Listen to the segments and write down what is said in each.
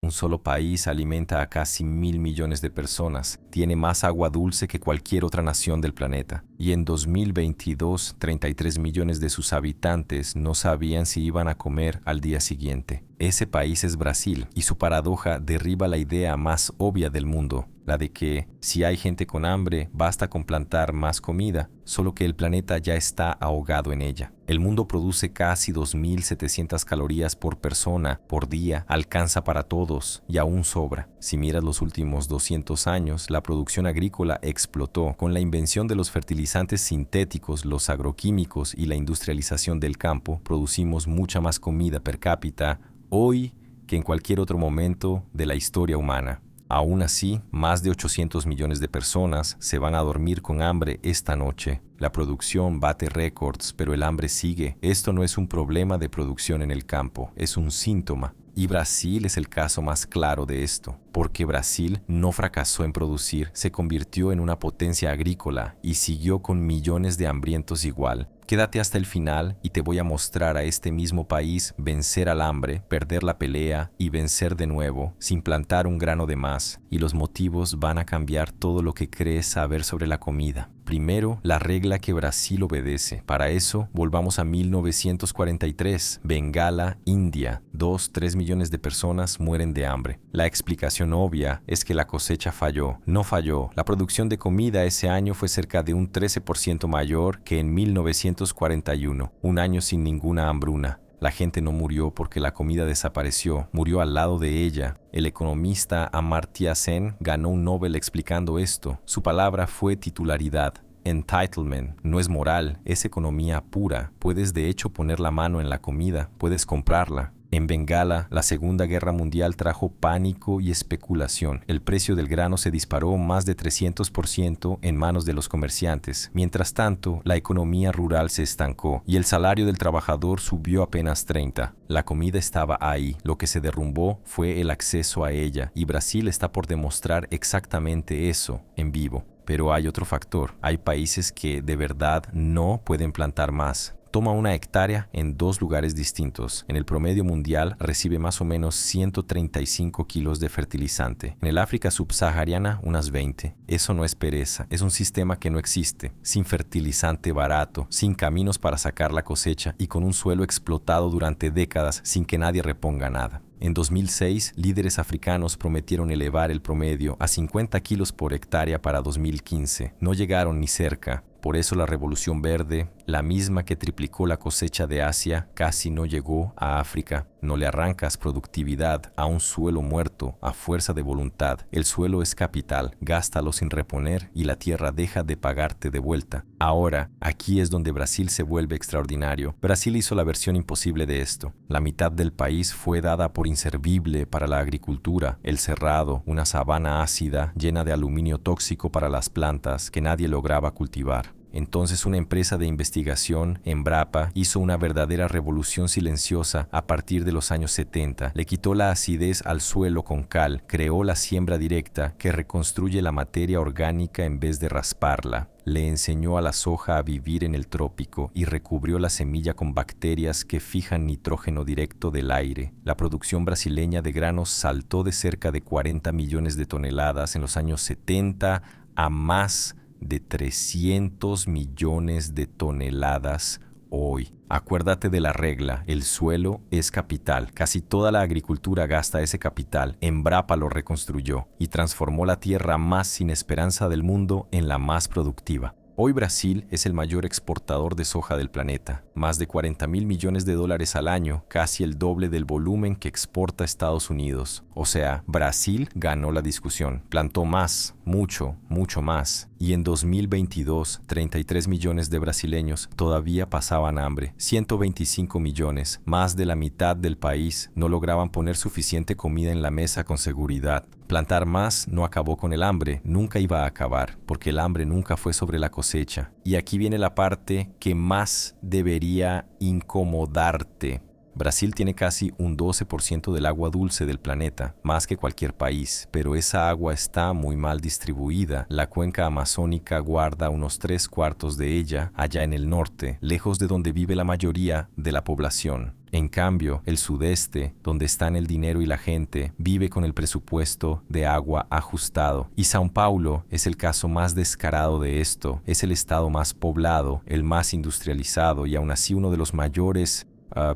Un solo país alimenta a casi 1.000 millones de personas, tiene más agua dulce que cualquier otra nación del planeta. Y en 2022, 33 millones de sus habitantes no sabían si iban a comer al día siguiente. Ese país es Brasil, y su paradoja derriba la idea más obvia del mundo, la de que si hay gente con hambre, basta con plantar más comida, solo que el planeta ya está ahogado en ella. El mundo produce casi 2.700 calorías por persona por día, alcanza para todos y aún sobra. Si miras los últimos 200 años, la producción agrícola explotó. Con la invención de los fertilizantes sintéticos, los agroquímicos y la industrialización del campo, producimos mucha más comida per cápita hoy que en cualquier otro momento de la historia humana. Aún así, más de 800 millones de personas se van a dormir con hambre esta noche. La producción bate récords, pero el hambre sigue. Esto no es un problema de producción en el campo, es un síntoma. Y Brasil es el caso más claro de esto, porque Brasil no fracasó en producir, se convirtió en una potencia agrícola y siguió con millones de hambrientos igual. Quédate hasta el final y te voy a mostrar a este mismo país vencer al hambre, perder la pelea y vencer de nuevo, sin plantar un grano de más. Y los motivos van a cambiar todo lo que crees saber sobre la comida. Primero, la regla que Brasil obedece. Para eso, volvamos a 1943. Bengala, India. 2-3 millones de personas mueren de hambre. La explicación obvia es que la cosecha falló. No falló. La producción de comida ese año fue cerca de un 13% mayor que en 1941, un año sin ninguna hambruna. La gente no murió porque la comida desapareció, murió al lado de ella. El economista Amartya Sen ganó un Nobel explicando esto. Su palabra fue titularidad. Entitlement no es moral, es economía pura. Puedes de hecho poner la mano en la comida, puedes comprarla. En Bengala, la Segunda Guerra Mundial trajo pánico y especulación. El precio del grano se disparó más de 300% en manos de los comerciantes. Mientras tanto, la economía rural se estancó y el salario del trabajador subió apenas 30%. La comida estaba ahí. Lo que se derrumbó fue el acceso a ella, y Brasil está por demostrar exactamente eso en vivo. Pero hay otro factor. Hay países que de verdad no pueden plantar más. Toma una hectárea en 2 lugares distintos. En el promedio mundial recibe más o menos 135 kilos de fertilizante. En el África subsahariana, unas 20. Eso no es pereza, es un sistema que no existe. Sin fertilizante barato, sin caminos para sacar la cosecha y con un suelo explotado durante décadas sin que nadie reponga nada. En 2006, líderes africanos prometieron elevar el promedio a 50 kilos por hectárea para 2015. No llegaron ni cerca. Por eso la Revolución Verde, la misma que triplicó la cosecha de Asia, casi no llegó a África. No le arrancas productividad a un suelo muerto a fuerza de voluntad. El suelo es capital, gástalo sin reponer y la tierra deja de pagarte de vuelta. Ahora, aquí es donde Brasil se vuelve extraordinario. Brasil hizo la versión imposible de esto. La mitad del país fue dada por inservible para la agricultura. El cerrado, una sabana ácida llena de aluminio tóxico para las plantas que nadie lograba cultivar. Entonces una empresa de investigación, Embrapa, hizo una verdadera revolución silenciosa a partir de los años 70. Le quitó la acidez al suelo con cal, creó la siembra directa que reconstruye la materia orgánica en vez de rasparla. Le enseñó a la soja a vivir en el trópico y recubrió la semilla con bacterias que fijan nitrógeno directo del aire. La producción brasileña de granos saltó de cerca de 40 millones de toneladas en los años 70 a más de 300 millones de toneladas hoy. Acuérdate de la regla, el suelo es capital. Casi toda la agricultura gasta ese capital. Embrapa lo reconstruyó y transformó la tierra más sin esperanza del mundo en la más productiva. Hoy Brasil es el mayor exportador de soja del planeta, más de 40.000 millones de dólares al año, casi el doble del volumen que exporta Estados Unidos. O sea, Brasil ganó la discusión, plantó más, mucho más. Y en 2022, 33 millones de brasileños todavía pasaban hambre. 125 millones, más de la mitad del país, no lograban poner suficiente comida en la mesa con seguridad. Plantar más no acabó con el hambre, nunca iba a acabar, porque el hambre nunca fue sobre la cosecha. Y aquí viene la parte que más debería incomodarte. Brasil tiene casi un 12% del agua dulce del planeta, más que cualquier país, pero esa agua está muy mal distribuida. La cuenca amazónica guarda unos 3/4 de ella allá en el norte, lejos de donde vive la mayoría de la población. En cambio, el sudeste, donde están el dinero y la gente, vive con el presupuesto de agua ajustado. Y São Paulo es el caso más descarado de esto. Es el estado más poblado, el más industrializado y aún así uno de los mayores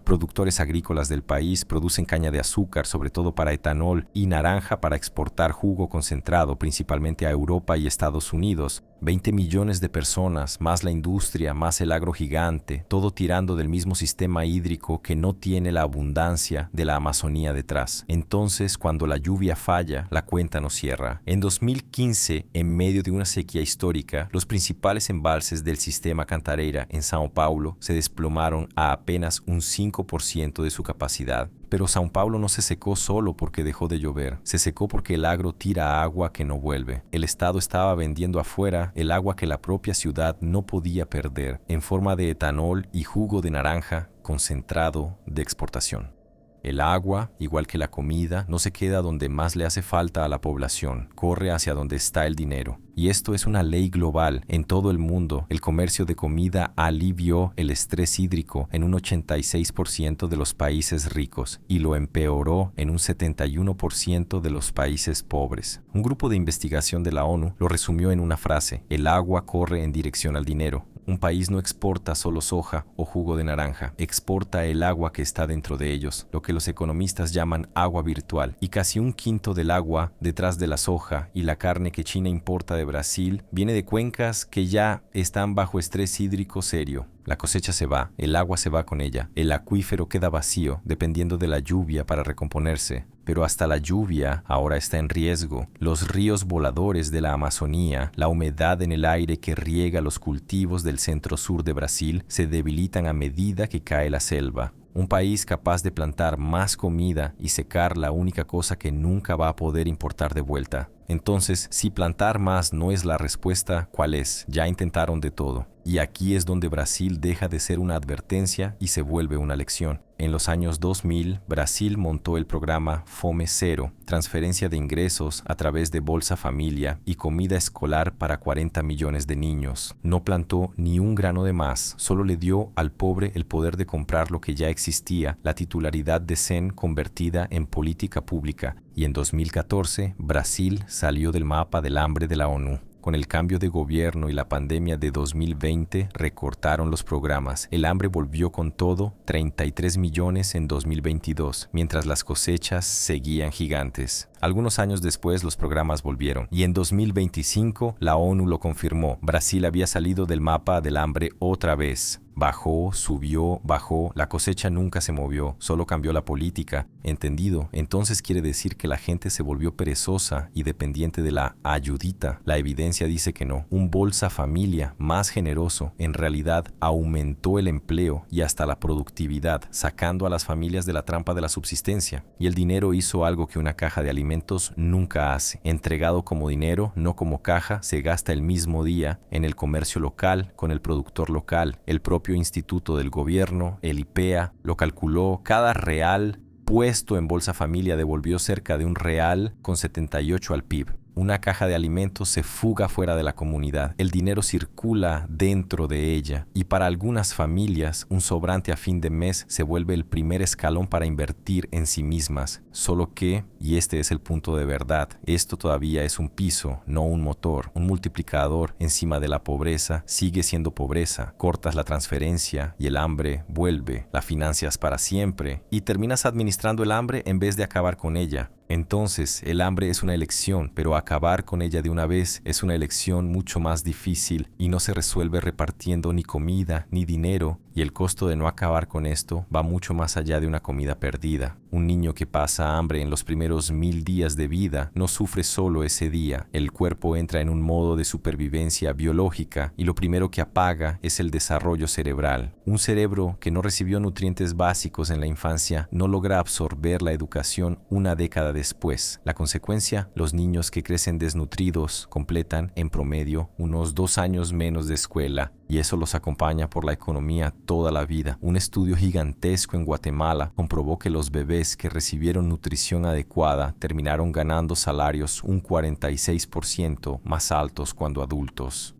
productores agrícolas del país. Producen caña de azúcar, sobre todo para etanol, y naranja para exportar jugo concentrado, principalmente a Europa y Estados Unidos. 20 millones de personas, más la industria, más el agro gigante, todo tirando del mismo sistema hídrico que no tiene la abundancia de la Amazonía detrás. Entonces, cuando la lluvia falla, la cuenta no cierra. En 2015, en medio de una sequía histórica, los principales embalses del sistema Cantareira en São Paulo se desplomaron a apenas un 5% de su capacidad. Pero São Paulo no se secó solo porque dejó de llover, se secó porque el agro tira agua que no vuelve. El Estado estaba vendiendo afuera el agua que la propia ciudad no podía perder, en forma de etanol y jugo de naranja concentrado de exportación. El agua, igual que la comida, no se queda donde más le hace falta a la población, corre hacia donde está el dinero. Y esto es una ley global. En todo el mundo, el comercio de comida alivió el estrés hídrico en un 86% de los países ricos y lo empeoró en un 71% de los países pobres. Un grupo de investigación de la ONU lo resumió en una frase: el agua corre en dirección al dinero. Un país no exporta solo soja o jugo de naranja, exporta el agua que está dentro de ellos, lo que los economistas llaman agua virtual. Y casi un quinto del agua detrás de la soja y la carne que China importa de Brasil viene de cuencas que ya están bajo estrés hídrico serio. La cosecha se va, el agua se va con ella, el acuífero queda vacío dependiendo de la lluvia para recomponerse. Pero hasta la lluvia ahora está en riesgo. Los ríos voladores de la Amazonía, la humedad en el aire que riega los cultivos del centro-sur de Brasil, se debilitan a medida que cae la selva. Un país capaz de plantar más comida y secar la única cosa que nunca va a poder importar de vuelta. Entonces, si plantar más no es la respuesta, ¿cuál es? Ya intentaron de todo. Y aquí es donde Brasil deja de ser una advertencia y se vuelve una lección. En los años 2000, Brasil montó el programa Fome Cero, transferencia de ingresos a través de Bolsa Familia y comida escolar para 40 millones de niños. No plantó ni un grano de más, solo le dio al pobre el poder de comprar lo que ya existía, la titularidad de CEN convertida en política pública. Y en 2014, Brasil salió del mapa del hambre de la ONU. Con el cambio de gobierno y la pandemia de 2020, recortaron los programas. El hambre volvió con todo, 33 millones en 2022, mientras las cosechas seguían gigantes. Algunos años después, los programas volvieron. Y en 2025, la ONU lo confirmó. Brasil había salido del mapa del hambre otra vez. Bajó, subió, bajó, la cosecha nunca se movió, solo cambió la política. ¿Entendido? Entonces quiere decir que la gente se volvió perezosa y dependiente de la ayudita. La evidencia dice que no. Un Bolsa Familia más generoso en realidad aumentó el empleo y hasta la productividad, sacando a las familias de la trampa de la subsistencia. Y el dinero hizo algo que una caja de alimentos nunca hace. Entregado como dinero, no como caja, se gasta el mismo día en el comercio local, con el productor local. El propio instituto del gobierno, el IPEA, lo calculó. Cada real puesto en Bolsa Familia devolvió cerca de un real con 78 al PIB. Una caja de alimentos se fuga fuera de la comunidad. El dinero circula dentro de ella. Y para algunas familias, un sobrante a fin de mes se vuelve el primer escalón para invertir en sí mismas. Solo que, y este es el punto de verdad, esto todavía es un piso, no un motor. Un multiplicador encima de la pobreza sigue siendo pobreza. Cortas la transferencia y el hambre vuelve. La financias para siempre y terminas administrando el hambre en vez de acabar con ella. Entonces, el hambre es una elección, pero acabar con ella de una vez es una elección mucho más difícil y no se resuelve repartiendo ni comida ni dinero, y el costo de no acabar con esto va mucho más allá de una comida perdida. Un niño que pasa hambre en los primeros 1000 días de vida no sufre solo ese día. El cuerpo entra en un modo de supervivencia biológica y lo primero que apaga es el desarrollo cerebral. Un cerebro que no recibió nutrientes básicos en la infancia no logra absorber la educación una década después. La consecuencia, los niños que crecen desnutridos completan en promedio unos 2 años menos de escuela, y eso los acompaña por la economía toda la vida. Un estudio gigantesco en Guatemala comprobó que los bebés que recibieron nutrición adecuada terminaron ganando salarios un 46% más altos cuando adultos.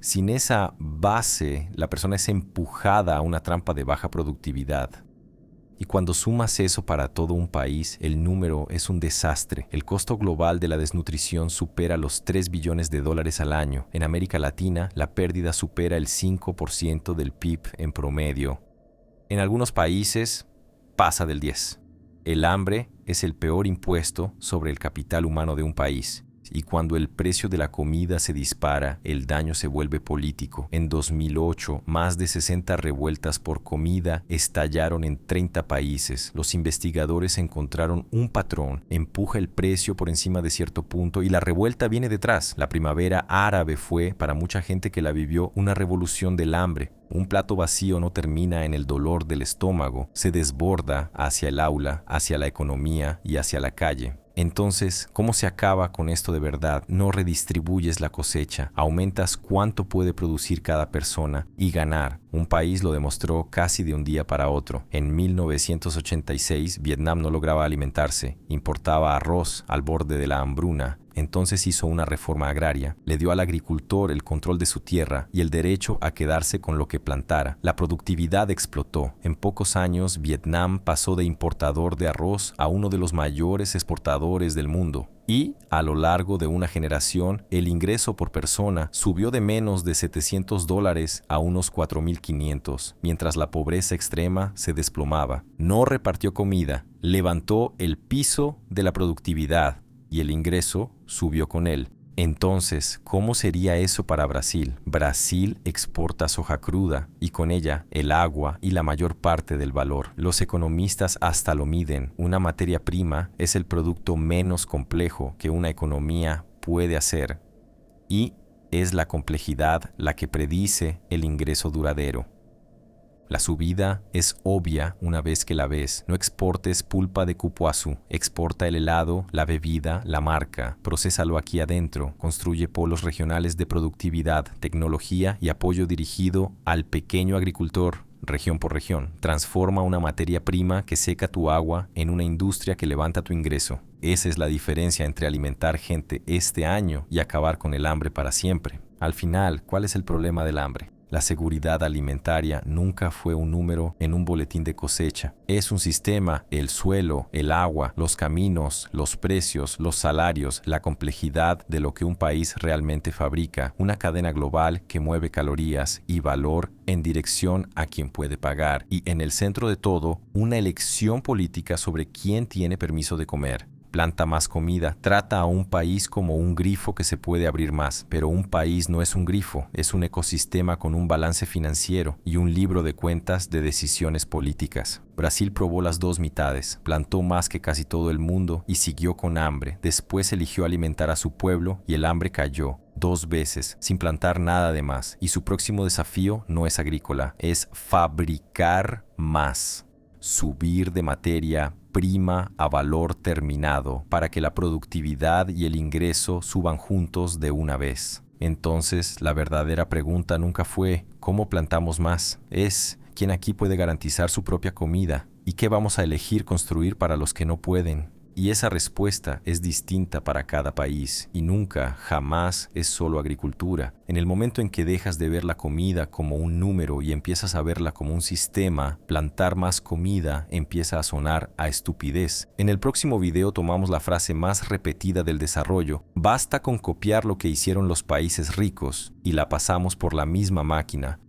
Sin esa base, la persona es empujada a una trampa de baja productividad. Y cuando sumas eso para todo un país, el número es un desastre. El costo global de la desnutrición supera los 3 billones de dólares al año. En América Latina, la pérdida supera el 5% del PIB en promedio. En algunos países, pasa del 10%. El hambre es el peor impuesto sobre el capital humano de un país. Y cuando el precio de la comida se dispara, el daño se vuelve político. En 2008, más de 60 revueltas por comida estallaron en 30 países. Los investigadores encontraron un patrón: empuja el precio por encima de cierto punto y la revuelta viene detrás. La primavera árabe fue, para mucha gente que la vivió, una revolución del hambre. Un plato vacío no termina en el dolor del estómago, se desborda hacia el aula, hacia la economía y hacia la calle. Entonces, ¿cómo se acaba con esto de verdad? No redistribuyes la cosecha, aumentas cuánto puede producir cada persona y ganar. Un país lo demostró casi de un día para otro. En 1986, Vietnam no lograba alimentarse, importaba arroz al borde de la hambruna. Entonces hizo una reforma agraria, le dio al agricultor el control de su tierra y el derecho a quedarse con lo que plantara. La productividad explotó. En pocos años, Vietnam pasó de importador de arroz a uno de los mayores exportadores del mundo. Y, a lo largo de una generación, el ingreso por persona subió de menos de $700 a unos 4.500, mientras la pobreza extrema se desplomaba. No repartió comida, levantó el piso de la productividad y el ingreso subió con él. Entonces, ¿cómo sería eso para Brasil? Brasil exporta soja cruda y con ella el agua y la mayor parte del valor. Los economistas hasta lo miden. Una materia prima es el producto menos complejo que una economía puede hacer y es la complejidad la que predice el ingreso duradero. La subida es obvia una vez que la ves. No exportes pulpa de cupuaçu, exporta el helado, la bebida, la marca, procésalo aquí adentro, construye polos regionales de productividad, tecnología y apoyo dirigido al pequeño agricultor, región por región. Transforma una materia prima que seca tu agua en una industria que levanta tu ingreso. Esa es la diferencia entre alimentar gente este año y acabar con el hambre para siempre. Al final, ¿cuál es el problema del hambre? La seguridad alimentaria nunca fue un número en un boletín de cosecha. Es un sistema: el suelo, el agua, los caminos, los precios, los salarios, la complejidad de lo que un país realmente fabrica. Una cadena global que mueve calorías y valor en dirección a quien puede pagar. Y en el centro de todo, una elección política sobre quién tiene permiso de comer. Planta más comida, trata a un país como un grifo que se puede abrir más, pero un país no es un grifo, es un ecosistema con un balance financiero y un libro de cuentas de decisiones políticas. Brasil probó las dos mitades, plantó más que casi todo el mundo y siguió con hambre. Después eligió alimentar a su pueblo y el hambre cayó 2 veces, sin plantar nada de más. Y su próximo desafío no es agrícola, es fabricar más. Subir de materia prima a valor terminado para que la productividad y el ingreso suban juntos de una vez. Entonces, la verdadera pregunta nunca fue ¿cómo plantamos más? Es ¿quién aquí puede garantizar su propia comida? ¿Y qué vamos a elegir construir para los que no pueden? Y esa respuesta es distinta para cada país y nunca, jamás es solo agricultura. En el momento en que dejas de ver la comida como un número y empiezas a verla como un sistema, plantar más comida empieza a sonar a estupidez. En el próximo video tomamos la frase más repetida del desarrollo: basta con copiar lo que hicieron los países ricos, y la pasamos por la misma máquina.